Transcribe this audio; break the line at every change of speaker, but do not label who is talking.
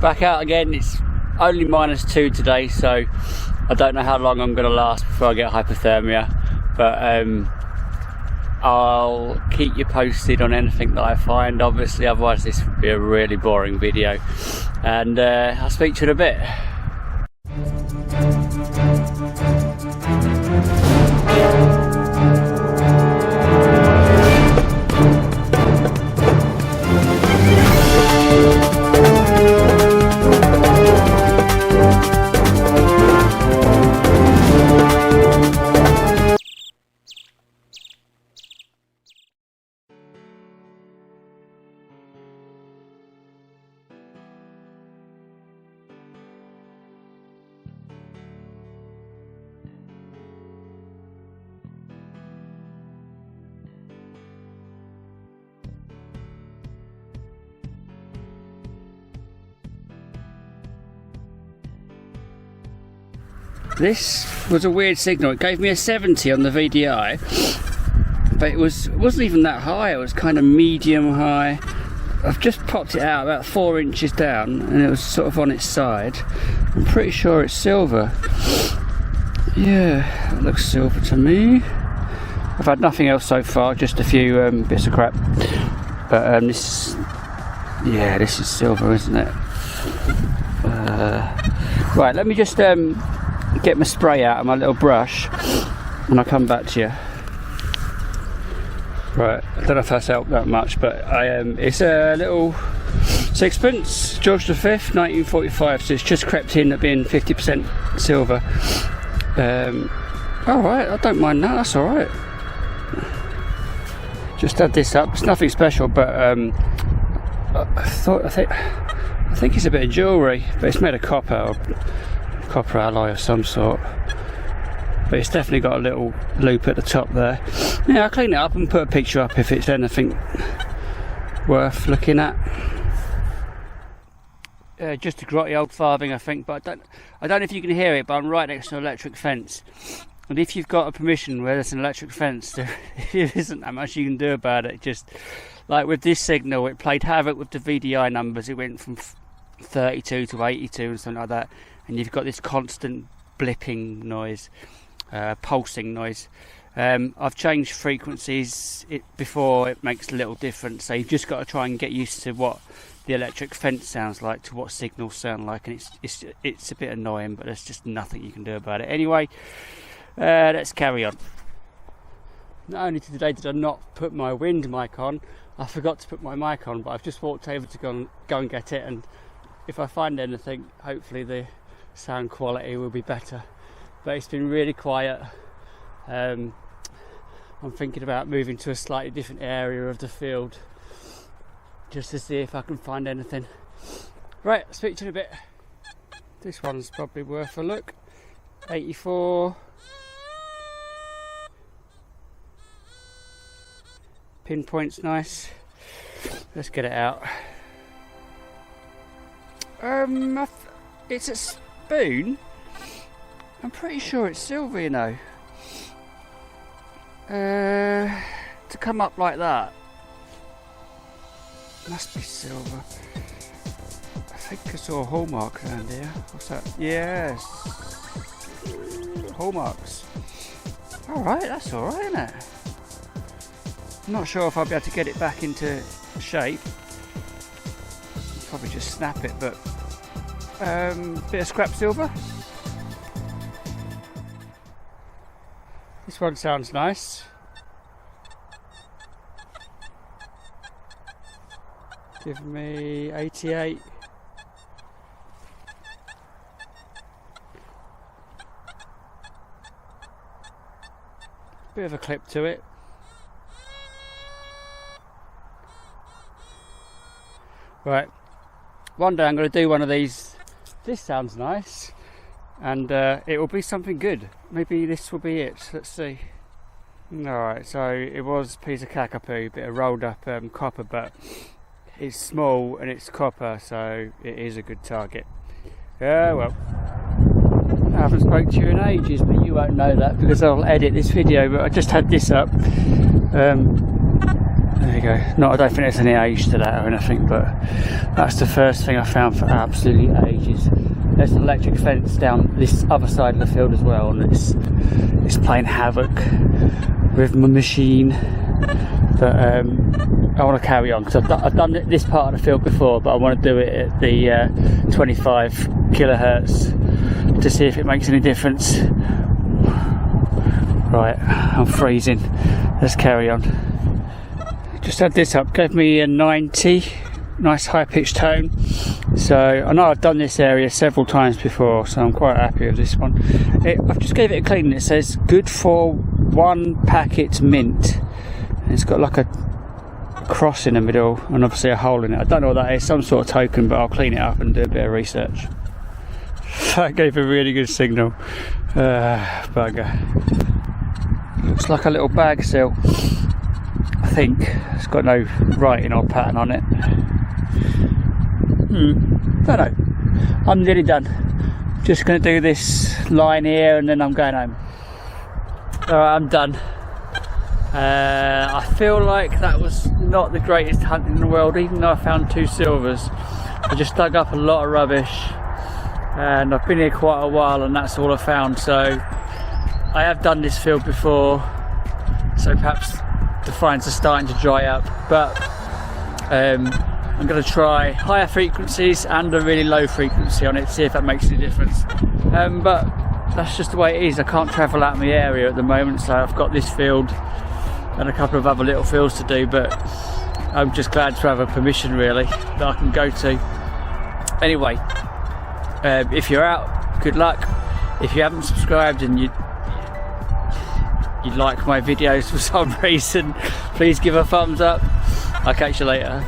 back out again. It's only -2 today, so I don't know how long I'm going to last before I get hypothermia, but I'll keep you posted on anything that I find, obviously, otherwise this would be a really boring video, and I'll speak to you in a bit. This was a weird signal. It gave me a 70 on the VDI, but it wasn't even that high. It was kind of medium high. I've just popped it out about 4 inches down, and it was sort of on its side. I'm pretty sure it's silver. Yeah, it looks silver to me. I've had nothing else so far, just a few bits of crap. But this is silver, isn't it? Right, let me just get my spray out of my little brush and I'll come back to you. Right, I don't know if that's helped that much, but it's a little sixpence, George V, 1945, so it's just crept in at being 50% silver. Alright, I don't mind that, that's alright. Just add this up, it's nothing special, but I think it's a bit of jewellery, but it's made of copper, or copper alloy of some sort. But it's definitely got a little loop at the top there. Yeah, I'll clean it up and put a picture up if it's anything worth looking at. Just a grotty old farthing, I think, but I don't know if you can hear it, but I'm right next to an electric fence. And if you've got a permission where there's an electric fence, there isn't that much you can do about it. Just like with this signal, it played havoc with the VDI numbers. It went from 32 to 82 and something like that. And you've got this constant blipping noise, pulsing noise. I've changed frequencies before it makes a little difference, so you've just got to try and get used to what the electric fence sounds like, to what signals sound like, and it's a bit annoying, but there's just nothing you can do about it. Anyway, let's carry on. Not only today did I not put my wind mic on, I forgot to put my mic on, but I've just walked over to go and get it, and if I find anything, hopefully the sound quality will be better. But it's been really quiet. I'm thinking about moving to a slightly different area of the field just to see if I can find anything. Right, I'll speak to you in a bit. This one's probably worth a look. 84. Pinpoint's nice. Let's get it out. It's a spoon. I'm pretty sure it's silver, you know. To come up like that, must be silver. I think I saw a hallmark around here. What's that? Yes, hallmarks. Alright, that's alright, isn't it? I'm not sure if I'll be able to get it back into shape. Probably just snap it, but bit of scrap silver. This one sounds nice. Give me 88. Bit of a clip to it. Right, one day I'm going to do one of these. This sounds nice, and it will be something good. Maybe this will be it. Let's see. Alright, so it was a piece of cockapoo, bit of rolled up copper, but it's small and it's copper, so it is a good target. Well, I haven't spoke to you in ages, but you won't know that because I'll edit this video. But I just had this up. There you go. I don't think there's any age to that or anything, but that's the first thing I found for absolutely ages. There's an electric fence down this other side of the field as well, and it's playing havoc with my machine. But I want to carry on because I've done this part of the field before, but I want to do it at the 25 kilohertz to see if it makes any difference. Right, I'm freezing. Let's carry on. Just had this up, gave me a 90, nice high pitched tone. So I know I've done this area several times before, so I'm quite happy with this one. I've just gave it a clean. It says good for 1 packet mint. And it's got like a cross in the middle and obviously a hole in it. I don't know what that is, some sort of token, but I'll clean it up and do a bit of research. That gave a really good signal. Bugger. Looks like a little bag seal. I think it's got no writing or pattern on it. Don't know. I'm nearly done. Just going to do this line here and then I'm going home. Alright, I'm done. I feel like that was not the greatest hunt in the world, even though I found 2 silvers. I just dug up a lot of rubbish and I've been here quite a while and that's all I found. So I have done this field before, so perhaps the finds are starting to dry up, but I'm going to try higher frequencies and a really low frequency on it, see if that makes any difference. But that's just the way it is. I can't travel out of my area at the moment, so I've got this field and a couple of other little fields to do, but I'm just glad to have a permission really that I can go to. Anyway, if you're out, good luck. If you haven't subscribed and you like my videos for some reason, please give a thumbs up. I'll catch you later.